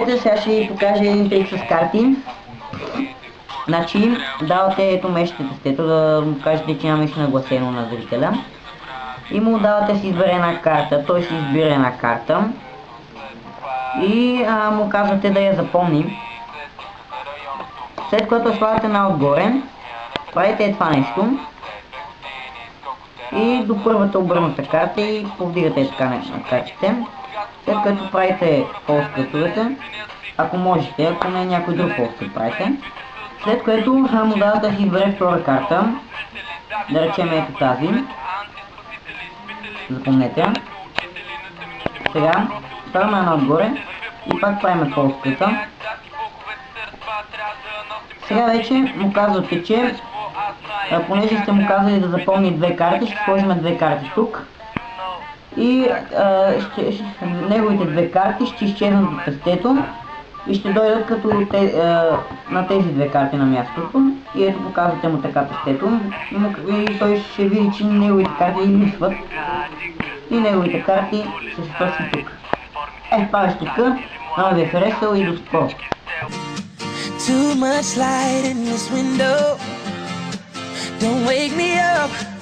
Здравейте, сега ще ви покажа един трик с карти. Значи, давате ето мешите тестето, да му кажете, че няма нещо нагласено на зрителя. И му давате си избере една карта, той си избира една карта. И му казвате да я запомни. След което слагате на отгоре, правите това нещо. И до първата обърната карта и повдигате така на картите. След като правите полскрътовете, ако можете, ако не някой друг полскрът правите. След което му давате да си избере втора карта. Да речем ето тази. Запомнете. Сега ставаме една отгоре и пак правим полскръта. Сега вече му казвате, че понеже сте му казали да запомни две карти, ще сложим две карти тук. И неговите две карти ще изчезнат от тестето и ще дойдат като на тези две карти на мястото. И ето показвате му така тестето и той ще види, че неговите карти липсват и неговите карти ще се свършат тук. Това беше така, много ви е харесал и до скоро. Too much light in this window. Don't wake me up.